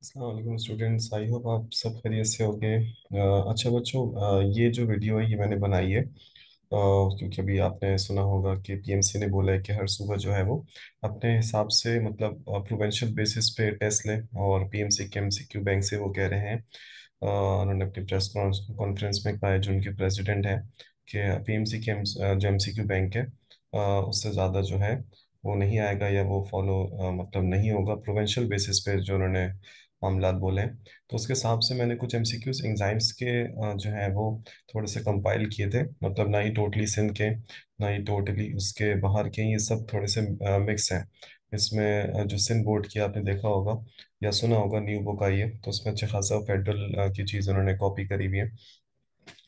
अस्सलाम students, I hope आप सब खैरियत से होंगे। अच्छा बच्चों, ये जो वीडियो है ये मैंने बनाई है क्योंकि अभी आपने सुना होगा कि पीएमसी ने बोला है कि हर सुबह जो है वो अपने हिसाब से मतलब प्रोवेंशियल बेसिस पे टेस्ट लें। और पीएमसी के एमसीक्यू बैंक से वो कह रहे हैं, उन्होंने अपनी प्रेस कॉन्फ्रेंस में कहा है जो उनके प्रेसिडेंट है कि पीएमसी के जो एमसीक्यू बैंक है उससे ज़्यादा जो है वो नहीं आएगा या वो फॉलो मतलब नहीं होगा प्रोवेंशियल बेसिस पे जो उन्होंने मामलात बोले हैं। तो उसके हिसाब से मैंने कुछ एमसीक्यूज एंजाइम्स के जो है वो थोड़े से कंपाइल किए थे। मतलब ना ही टोटली सिंध के, ना ही टोटली उसके बाहर के, ये सब थोड़े से मिक्स हैं। इसमें जो सिंध बोर्ड की आपने देखा होगा या सुना होगा, न्यू बुक आई है, तो उसमें अच्छा खासा फेडरल की चीज़ उन्होंने कॉपी करी हुई है।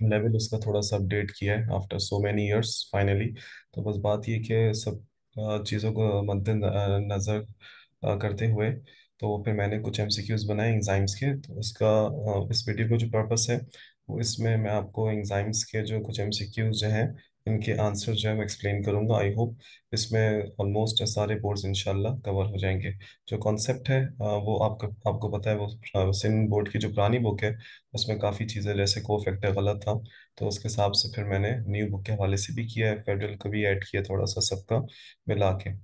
लेवल उसका थोड़ा सा अपडेट किया है after so many years finally. तो बस बात ये कि सब चीज़ों को मद्देनजर करते हुए तो फिर मैंने कुछ एमसीक्यूज बनाए एंजाइम्स के। तो उसका इस वीडियो का जो पर्पस है वो इसमें मैं आपको एंजाइम्स के जो कुछ एमसीक्यूज जो हैं इनके आंसर जो है मैं एक्सप्लेन करूंगा। आई होप इसमें ऑलमोस्ट सारे बोर्ड्स इंशाल्लाह कवर हो जाएंगे। जो कॉन्सेप्ट है वो आपको आपको पता है, वो सिंध बोर्ड की जो पुरानी बुक है उसमें काफ़ी चीज़ें जैसे को फैक्टर गलत था, तो उसके हिसाब से फिर मैंने न्यू बुक के हवाले से भी किया है, फेडरल को भी ऐड किया थोड़ा सा सबका मिला के।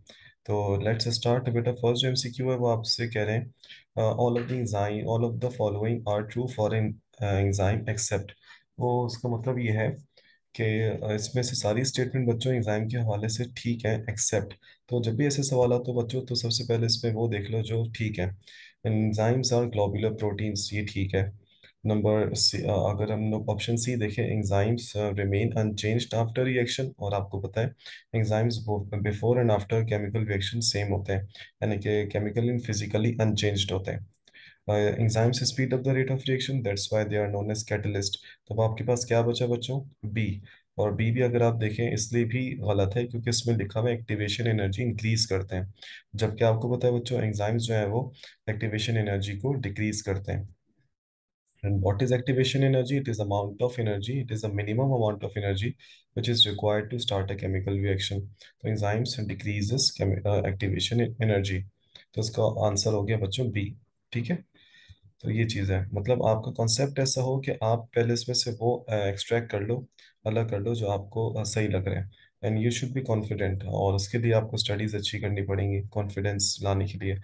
तो लेट्स स्टार्ट। बेटा फर्स्ट जो एमसीक्यू है वो आपसे कह रहे हैं all of the following are true for an enzyme except. वो उसका मतलब ये है कि इसमें से सारी स्टेटमेंट बच्चों एग्जाम के हवाले से ठीक है एक्सेप्ट। तो जब भी ऐसे सवाल आते हो बच्चों तो सबसे पहले इसमें वो देख लो जो ठीक है। एंजाइम्स आर ग्लोबुलर प्रोटीन्स, ये ठीक है। नंबर सी, अगर हम लोग ऑप्शन सी देखें, enzymes remain unchanged after reaction, और आपको पता है enzymes before and after chemical reaction same होते हैं, यानी कि केमिकली एंड फिजिकली अनचेंज्ड होते हैं। Enzymes speed up the rate of reaction, that's why they are known as catalyst. तो अब आपके पास क्या बचा बच्चों? बी। और बी भी अगर आप देखें इसलिए भी गलत है क्योंकि इसमें लिखा हुआ है एक्टिवेशन एनर्जी इंक्रीज करते हैं, जबकि आपको पता है बच्चों एंजाइम्स जो है वो एक्टिवेशन एनर्जी को डिक्रीज करते हैं। And what is activation energy? It is amount of energy. It is the minimum amount of energy which is required to start a chemical reaction. तो enzymes decreases activation energy. तो इसका answer हो गया बच्चों B. ठीक है। तो ये चीज़ है, मतलब आपका कॉन्सेप्ट ऐसा हो कि आप पहले इसमें से वो एक्सट्रैक्ट कर लो, अलग कर लो जो आपको सही लग रहा है। And you should be confident, और उसके लिए आपको स्टडीज अच्छी करनी पड़ेंगी कॉन्फिडेंस लाने के लिए।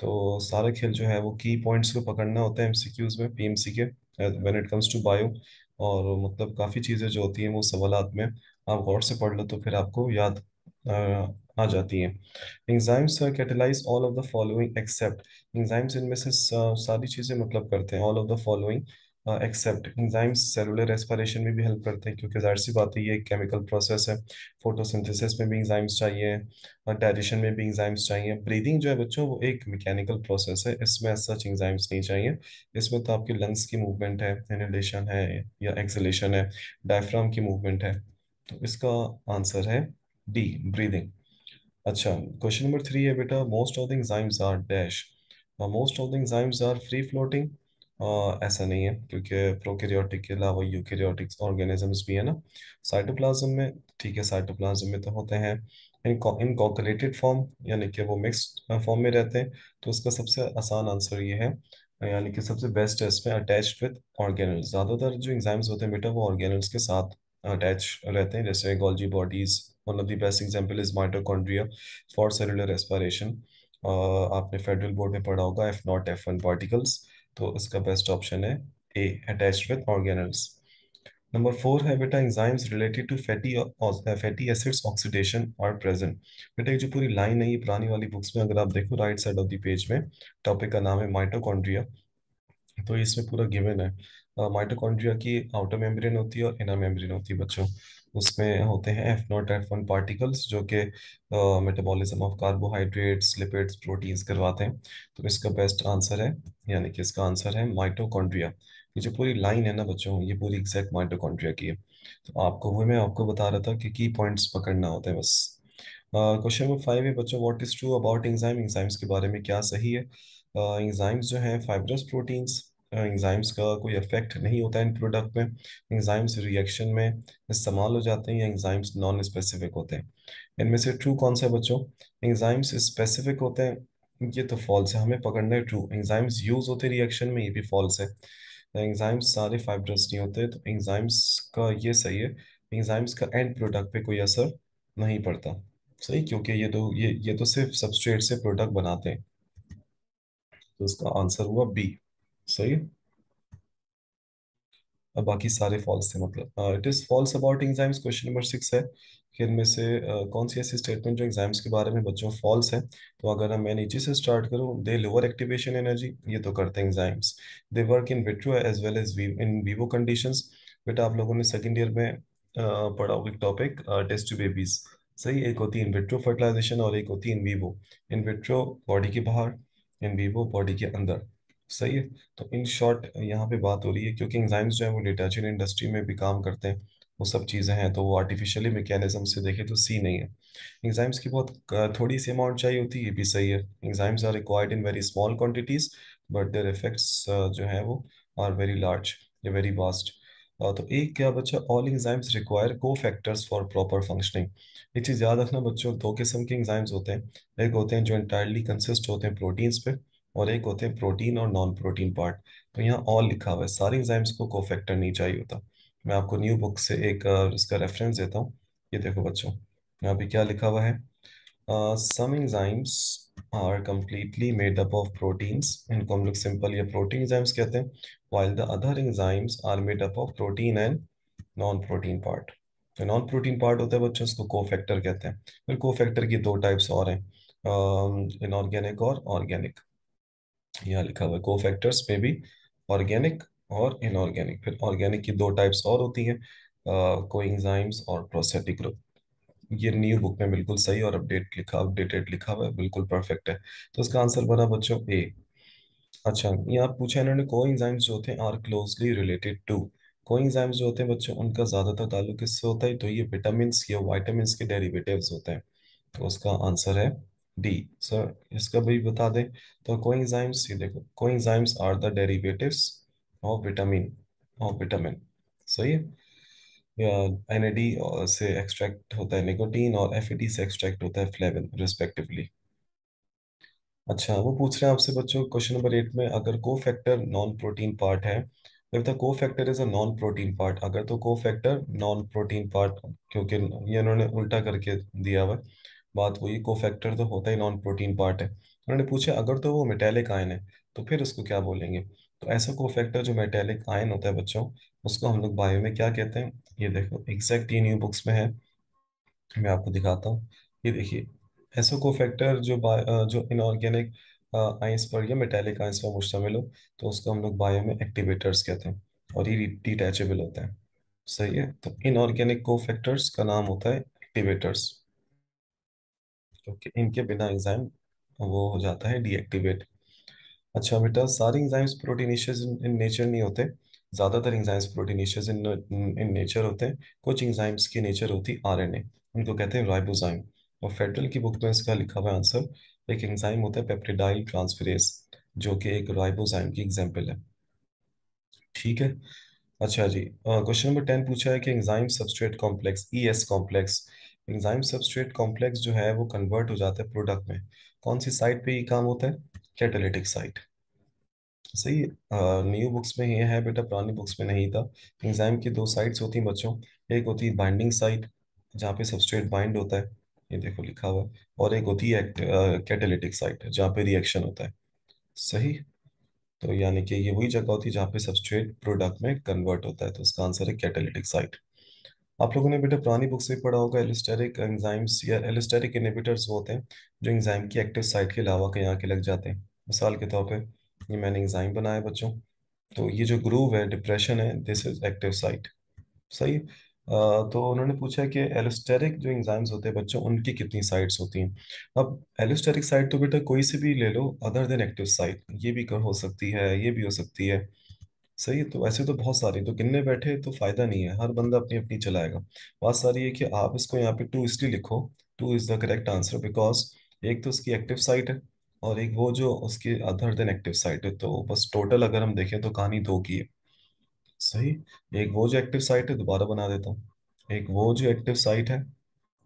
तो सारा खेल जो है वो की पॉइंट्स को पकड़ना होता है एमसीक्यूज में पीएमसी के, when it comes to bio. और मतलब काफ़ी चीज़ें जो होती हैं वो सवालात में आप गौर से पढ़ लो तो फिर आपको याद अ, आ जाती हैं। Enzymes catalyse all of the following except. Enzymes इनमें से सारी चीज़ें मतलब करते हैं all of the following except. Enzymes cellular respiration में भी हेल्प करते हैं क्योंकि जाहिर सी बात है ये एक केमिकल प्रोसेस है। फोटोसिंथेसिस में भी एंजाइम्स चाहिए और डाइजेशन में भी एंजाइम्स चाहिए। ब्रीदिंग जो है बच्चों वो एक मैकेनिकल प्रोसेस है, इसमें सच एंजाइम्स नहीं चाहिए। इसमें तो आपके लंग्स की मूवमेंट है, इनहेलेशन है या एक्सलेशन है, डायफ्राम की मूवमेंट है। तो इसका आंसर है डी, ब्रीदिंग। अच्छा, क्वेश्चन नंबर 3 है बेटा, most of the enzymes are dash. Most of the enzymes are free floating. ऐसा नहीं है क्योंकि प्रोकैरियोटिक के अलावा यूकैरियोटिक ऑर्गेनिजम्स भी है ना साइटोप्लाज्म में। ठीक है, साइटोप्लाज्म में तो होते हैं इनकॉर्पोरेटेड फॉर्म, यानी कि वो मिक्स्ड फॉर्म में रहते हैं। तो उसका सबसे आसान आंसर ये है, यानी कि सबसे बेस्ट है इसमें अटैच्ड विद ऑर्गेनल्स। ज़्यादातर जो एंजाइम्स होते हैं बेटा वो ऑर्गेनल्स के साथ अटैच रहते हैं, जैसे Golgi bodies. One of the best example is mitochondria for cellular respiration. आपने फेडरल बोर्ड में पढ़ा होगा F not F one particles. तो इसका बेस्ट ऑप्शन है A, attached with organelles. Number 4 है बेटा, enzymes related to fatty acids oxidation are present. बेटा ये जो पूरी लाइन है ये पुरानी वाली बुक्स में अगर आप देखो right side of the page में टॉपिक का नाम है माइटोकॉन्ड्रिया। तो इसमें पूरा गिवन है। माइटोकॉन्ड्रिया की आउटर मेम्ब्रेन होती है और इनर मेम्ब्रेन होती है बच्चों। उसमें होते हैं F not F one particles जो कि metabolism of carbohydrates lipids proteins करवाते हैं। तो इसका बेस्ट आंसर है, यानी कि इसका आंसर है माइटोकॉन्ड्रिया। ये जो पूरी लाइन है ना बच्चों ये पूरी एग्जैक्ट माइटोकॉन्ड्रिया की है। तो आपको वो मैं आपको बता रहा था कि की पॉइंट्स पकड़ना होता है बस। क्वेश्चन नंबर 5 है बच्चों, what is true about enzyme. Enzymes के बारे में क्या सही है? एंजाइम्स जो हैं फाइब्रस प्रोटीन्स, एंजाइम्स का कोई इफेक्ट नहीं होता है इन प्रोडक्ट में। एंजाइम्स रिएक्शन में इस्तेमाल हो जाते हैं या एंजाइम्स नॉन स्पेसिफिक होते हैं। इनमें से ट्रू कौन सा है बच्चों? एंजाइम्स स्पेसिफिक होते हैं ये तो फॉल्स है, हमें पकड़ना है ट्रू। एंजाइम्स यूज होते रिएक्शन में, ये भी फॉल्स है। एंजाइम्स सारे फाइब्रस नहीं होते, तो एंजाइम्स का ये सही है। एंजाइम्स का एंड प्रोडक्ट पे कोई असर नहीं पड़ता। सही, क्योंकि ये तो सिर्फ सबस्ट्रेट से प्रोडक्ट बनाते हैं। तो इसका आंसर हुआ बी। सही है। अब बाकी सारे फॉल्स थे, मतलब it is false about enzymes, question number 6 है कि इनमें से कौन सी ऐसी स्टेटमेंट जो एंजाइम्स के बारे में बच्चों फॉल्स है। तो अगर मैं नीचे से स्टार्ट करूं, दे लोअर एक्टिवेशन एनर्जी, ये तो करते हैं enzymes. They work in vitro as well as in vivo conditions. बेटा आप लोगों ने सेकेंड ईयर में पढ़ा होगा टॉपिक टेस्ट ट्यूब बेबीज। सही, एक होती है इन विट्रो फर्टिलाइजेशन और एक होती है in vivo. In vitro body के बाहर, इन वीवो बॉडी के अंदर। सही है। तो इन शॉर्ट यहाँ पे बात हो रही है, क्योंकि एंजाइम्स जो है वो डिटर्जेंट इंडस्ट्री में भी काम करते हैं, वो सब चीज़ें हैं, तो वो आर्टिफिशियली मैकेनिज्म से देखें तो सी नहीं है। एंजाइम्स की बहुत थोड़ी सी अमाउंट चाहिए होती है, ये भी सही है। Enzymes are required in very small quantities, but their effects जो है वो आर वेरी लार्ज, या वेरी वास्ट। तो एक क्या बच्चा, all enzymes require cofactors for proper functioning. एक चीज़ याद रखना बच्चों, दो किस्म के एंजाइम्स होते हैं। एक होते हैं जो इंटायरली कंसिस्ट होते हैं प्रोटीन्स पे, और एक होते हैं प्रोटीन और नॉन प्रोटीन पार्ट। तो यहाँ ऑल लिखा हुआ है, सारे एंजाइम्स को कोफैक्टर नहीं चाहिए होता। मैं आपको न्यू बुक से एक इसका रेफरेंस देता हूँ। ये देखो बच्चों, यहाँ पे क्या लिखा हुआ है। Some enzymes are completely made up of proteins, इनको हम लोग सिंपल या प्रोटीन एंजाइम्स कहते हैं। while the other enzymes are made up of protein and non protein part. तो नॉन प्रोटीन पार्ट होता है बच्चों, उसको कोफैक्टर कहते हैं। फिर कोफैक्टर की दो टाइप्स और हैं, इनऑर्गेनिक और ऑर्गेनिक। यहाँ लिखा हुआ है कोफैक्टर्स में भी ऑर्गेनिक और इनऑर्गेनिक। फिर ऑर्गेनिक की दो टाइप्स और होती हैं, कोएंजाइम्स और प्रोस्थेटिक ग्रुप। ये न्यू बुक में बिल्कुल सही और अपडेटेड लिखा हुआ है, बिल्कुल परफेक्ट है। तो इसका आंसर बना बच्चों ए। अच्छा, यहाँ पूछा इन्होंने कोएंजाइम्स जो होते हैं are closely related to. Coenzymes जो होते हैं बच्चों, उनका ज्यादातर ताल्लुक किससे होता है, तो ये विटामिन या वाइटामिन के डेरिवेटिव्स होते हैं। तो उसका आंसर है डी। सर इसका भी बता दें। तो कोएंजाइम्स, ये देखो, coenzymes are the derivatives of vitamin. सही है। या एनएडी से एक्सट्रैक्ट होता है निकोटीन, और एफएडी से एक्सट्रैक्ट होता है फ्लेविन रिस्पेक्टिवली। अच्छा, वो पूछ रहे हैं आपसे बच्चों क्वेश्चन नंबर 8 में, अगर को फैक्टर नॉन प्रोटीन पार्ट है, if the cofactor is a non protein part, अगर तो कोफैक्टर नॉन प्रोटीन पार्ट, क्योंकि ये इन्होंने उल्टा करके दिया हुआ है। बात वही, कोफैक्टर तो होता ही नॉन प्रोटीन पार्ट है। उन्होंने पूछा अगर तो वो मेटेलिक आयन है, तो फिर उसको क्या बोलेंगे। तो ऐसा कोफैक्टर जो मेटेलिक आयन होता है बच्चों, उसको हम लोग बायो में क्या कहते हैं। ये देखो एग्जैक्ट ये न्यू बुक्स में है, मैं आपको दिखाता हूँ। ये देखिए, ऐसा कोफैक्टर जो इनऑर्गेनिक आयंस पर या मेटेलिक आयंस पर मुश्तमिल हो, तो उसको हम लोग बायो में एक्टिवेटर्स कहते हैं, और ये डिटैचेबल होता है। सही है। तो इनऑर्गेनिक कोफैक्टर्स का नाम होता है एक्टिवेटर्स, क्योंकि इनके बिना एंजाइम वो हो जाता है डीएक्टिवेट। अच्छा बेटा, सारे एंजाइम्स प्रोटीनेशियस इन नेचर नहीं होते। ज्यादातर enzymes proteinaceous in in nature होते हैं। कुछ एंजाइम्स की नेचर होती है आरएनए, उनको कहते हैं राइबोजाइम। और फेडरल की बुक में इसका लिखा हुआ आंसर, एक एंजाइम होता है पेप्टिडाइल ट्रांसफेरेज, जो कि एक राइबोजाइम की एग्जाम्पल है। ठीक है। अच्छा जी, क्वेश्चन नंबर 10 पूछा है कि enzyme substrate complex, ES complex. Enzyme substrate complex जो है वो कन्वर्ट हो जाता है प्रोडक्ट में। कौन सी साइट पे ये काम होता है, कैटालिटिक साइट। सही। न्यू बुक्स में ये है बेटा, पुरानी बुक्स में नहीं था। एंजाइम की दो साइट्स होती हैं बच्चों, एक होती है बाइंडिंग साइट, जहाँ पे सबस्ट्रेट बाइंड होता है, ये देखो लिखा हुआ है। और एक होती है कैटालिटिक साइट, जहाँ पे रिएक्शन होता है। सही। तो यानी कि ये वही जगह होती है जहाँ पे सबस्ट्रेट प्रोडक्ट में कन्वर्ट होता है, तो उसका आंसर है कैटालिटिक साइट। आप लोगों ने बेटा पुरानी बुक से भी पढ़ा होगा, एलिस्टेरिक एंजाइम्स या एलिस्टेरिक इनहिबिटर्स वो होते हैं जो एंजाइम की एक्टिव साइट के अलावा कहीं आके लग जाते हैं। मिसाल के तौर पे, ये मैंने एंजाइम बनाया बच्चों, तो ये जो ग्रूव है, डिप्रेशन है, दिस इज एक्टिव साइट। सही। तो उन्होंने पूछा कि एलोस्टेरिक जो एंजाइम्स होते हैं बच्चों, उनकी कितनी साइट्स होती हैं। अब एलोस्टेरिक साइट तो बेटा कोई से भी ले लो अदर देन एक्टिव साइट, ये भी हो सकती है, ये भी हो सकती है। सही है। तो ऐसे तो बहुत सारी, तो गिनने बैठे तो फायदा नहीं है, हर बंदा अपनी अपनी चलाएगा। बात सारी है कि आप इसको यहाँ पे टू इसलिए लिखो, two is the correct answer, because एक तो उसकी एक्टिव साइट है, और एक वो जो उसकी अदर देन एक्टिव साइट है, तो बस टोटल अगर हम देखें तो कहानी दो की है। सही। एक वो जो एक्टिव साइट है, दोबारा बना देता हूँ, एक वो जो एक्टिव साइट है,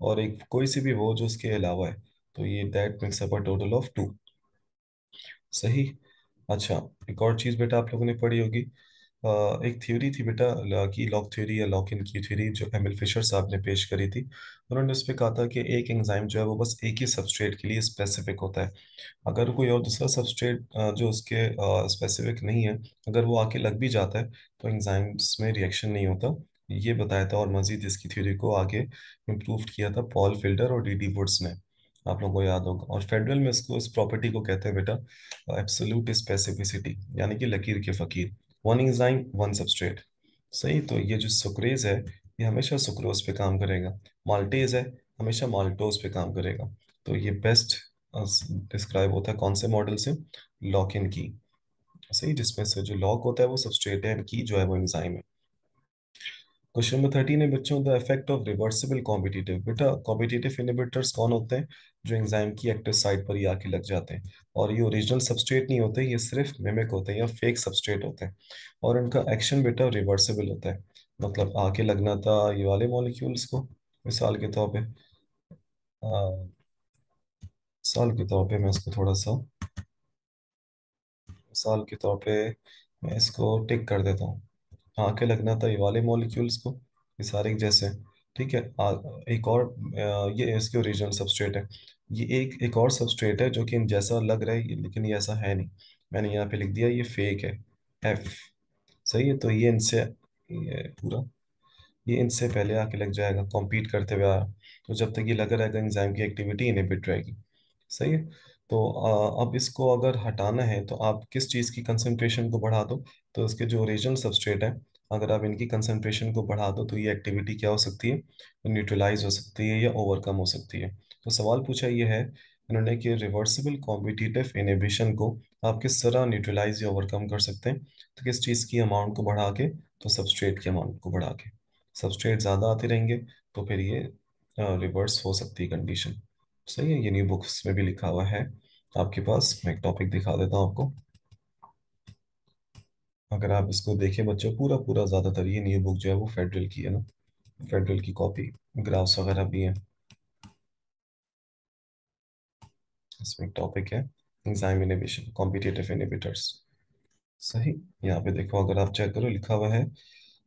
और एक कोई सी भी वो जो उसके अलावा है। तो ये that makes up a total of two. सही। अच्छा, एक और चीज बेटा आप लोगों ने पढ़ी होगी। एक थ्योरी थी बेटा, कि लॉक थ्योरी या लॉक इन की थ्योरी, जो एमिल फिशर साहब ने पेश करी थी। उन्होंने उस पर कहा था कि एक एंजाइम जो है वो बस एक ही सबस्ट्रेट के लिए स्पेसिफिक होता है। अगर कोई और दूसरा सबस्ट्रेट जो उसके स्पेसिफिक नहीं है, अगर वो आके लग भी जाता है, तो एंजाइम्स में रिएक्शन नहीं होता। ये बताया था, और मजीद इसकी थ्योरी को आगे इम्प्रूव किया था पॉल फिल्डर और डी डी वुड्स ने। आप लोगों को याद होगा। और फेडरल में इसको, इस प्रॉपर्टी को कहते हैं बेटा एब्सोल्यूट स्पेसिफिसिटी, यानी कि लकीर के फकीर। One enzyme one substrate. सही। तो ये जो सुक्रेज है, ये हमेशा सुक्रोज पे काम करेगा। माल्टेज है, हमेशा माल्टोज पे काम करेगा। तो ये बेस्ट डिस्क्राइब होता है कौन से मॉडल से? लॉक इन की। सही। जिसमें से जो लॉक होता है वो सबस्ट्रेट है, की जो है वो एंजाइम है। क्वेश्चन नंबर 13 है बच्चों, the effect of reversible competitive. बेटा कॉम्पिटिटिव इनहिबिटर्स कौन होते हैं? जो एंजाइम की एक्टिव साइट पर ही आके लग जाते हैं। और ये ओरिजिनल सबस्ट्रेट नहीं होते, ये सिर्फ मिमिक होते हैं या फेक सबस्ट्रेट होते हैं। और इनका एक्शन बेटा रिवर्सिबल होता है। मतलब आके लगना था ये वाले मॉलिक्यूल्स को, मिसाल के तौर पे, मिसाल के तौर पे मैं इसको थोड़ा सा, मिसाल के तौर पे मैं इसको टिक कर देता हूँ। आके लगना था ये वाले मॉलिक्यूल्स को, ये सारे एक जैसे हैं। ठीक है। एक और ये इसके ओरिजिनल सबस्ट्रेट है। ये एक और सबस्ट्रेट है जो कि इन जैसा लग रहा है, लेकिन ये ऐसा है नहीं। मैंने यहाँ पे लिख दिया ये फेक है, एफ। सही है। तो ये इनसे, ये पूरा, ये इनसे पहले आके लग जाएगा, कॉम्पीट करते हुए आया। तो जब तक ये लगा रहेगा, एंजाइम की एक्टिविटी इनहिबिट रहेगी। सही है। तो अब इसको अगर हटाना है तो आप किस चीज़ की कंसंट्रेशन को बढ़ा दो? तो इसके जो ओरिजिनल सबस्ट्रेट है, अगर आप इनकी कंसंट्रेशन को बढ़ा दो तो ये एक्टिविटी क्या हो सकती है? न्यूट्रलाइज हो सकती है या ओवरकम हो सकती है। तो सवाल पूछा ये है इन्होंने कि रिवर्सिबल कॉम्पिटिटिव इनहिबिशन को आप किस तरह न्यूट्रलाइज या ओवरकम कर सकते हैं? तो किस चीज़ की अमाउंट को बढ़ा के? तो सबस्ट्रेट की अमाउंट को बढ़ा के। सबस्ट्रेट ज़्यादा आते रहेंगे तो फिर ये रिवर्स हो सकती है कंडीशन। सही है। ये न्यू बुक्स में भी लिखा हुआ है आपके पास। मैं एक टॉपिक दिखा देता हूँ आपको। अगर आप इसको देखें बच्चों, पूरा पूरा ज़्यादातर ये न्यू बुक जो है वो फेडरल की है ना, फेडरल की कॉपी, ग्राफ्स वगैरह भी हैं। इसमें एक टॉपिक है एंजाइम इनहिबिशन, कॉम्पिटिटिव इनहिबिटर्स। सही। यहाँ पे देखो, अगर आप चेक करो, लिखा हुआ है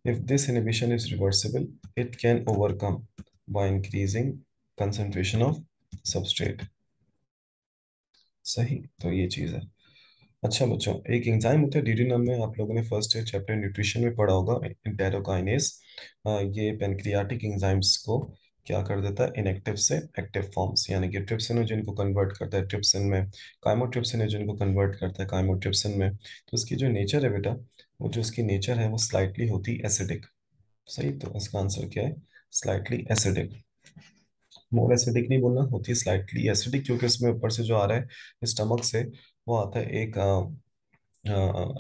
if this inhibition is reversible, it can overcome by increasing concentration of substrate. सही। तो ये चीज़ है। अच्छा बच्चों, एक एंजाइम होता है ड्यूडेनम में, आप लोगों ने फर्स्ट चैप्टर न्यूट्रिशन में पढ़ा होगा, एंटेरोकाइनेज। ये पेनक्रियाटिक एंजाइम्स को क्या कर देता है? इनएक्टिव से एक्टिव फॉर्म्स, यानी कि ट्रिप्सिनोजन को कन्वर्ट करता है ट्रिप्सिन में, काइमोट्रिप्सिनोजन को कन्वर्ट करता है काइमोट्रिप्सिन में। तो इसकी जो नेचर है बेटा, वो जो इसकी नेचर है वो स्लाइटली होती है एसिडिक। सही। तो इसका आंसर क्या है? Slightly acidic. मोर एसिडिक नहीं बोलना, होती है स्लाइटली एसिडिक, क्योंकि उसमें ऊपर से जो आ रहा है स्टमक से, वो आता है एक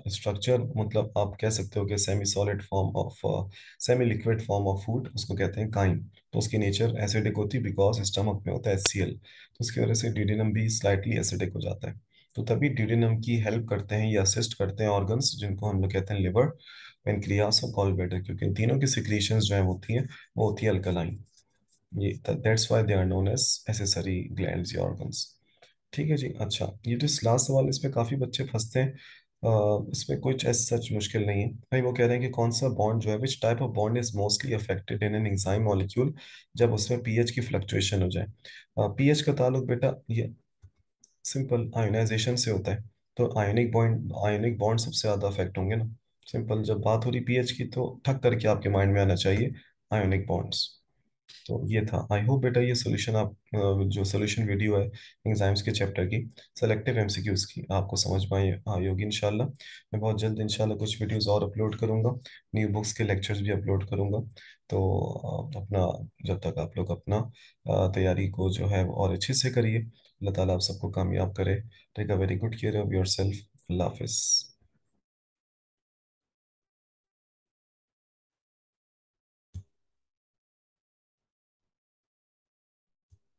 स्ट्रक्चर, मतलब आप कह सकते हो कि semi solid form of, semi liquid form of food, उसको कहते हैं काइम। तो उसकी नेचर एसिडिक होती है बिकॉज स्टमक में होता है HCl। तो उसकी वजह से ड्यूडेनम भी स्लाइटली एसिडिक हो जाता है। तो तभी ड्यूडेनम की हेल्प करते हैं या असिस्ट करते हैं ऑर्गन्स, जिनको हम लोग कहते हैं लिवर, पेनक्रियास और गॉल ब्लैडर, क्योंकि इन तीनों की सिक्रीशंस जो है होती हैं, वो होती है अल्कलाइन। ये that's why they are known as accessory glands या ऑर्गन्स। ठीक है जी। अच्छा, ये जो लास्ट सवाल, इसमें काफी बच्चे फंसते हैं। इसमें कुछ ऐसा सच मुश्किल नहीं है भाई। वो कह रहे हैं कि कौन सा बॉन्ड जो है, which type of bond is mostly affected in an enzyme molecule, जब उसमें पीएच की फ्लक्चुएशन हो जाए। पीएच का ताल्लुक बेटा ये सिंपल आयोनाइजेशन से होता है। तो आयोनिक बॉन्ड सबसे ज्यादा अफेक्ट होंगे ना। सिंपल, जब बात हो रही पीएच की तो ठक करके आपके माइंड में आना चाहिए आयोनिक बॉन्ड्स। तो ये था। आई होप बेटा ये सोल्यूशन आप, जो सोल्यूशन वीडियो है एग्जाम्स के चैप्टर की, सेलेक्टिव एमसीक्यूज की, आपको समझ में आई होगी इंशाल्लाह। मैं बहुत जल्द इंशाल्लाह कुछ वीडियोस और अपलोड करूंगा, न्यू बुक्स के लेक्चर्स भी अपलोड करूंगा। तो अपना, जब तक आप लोग अपना तैयारी को जो है वो और अच्छे से करिए। अल्लाह ताला आप सबको कामयाब करे। Take a very good care of your self. अल्लाह हाफिज़।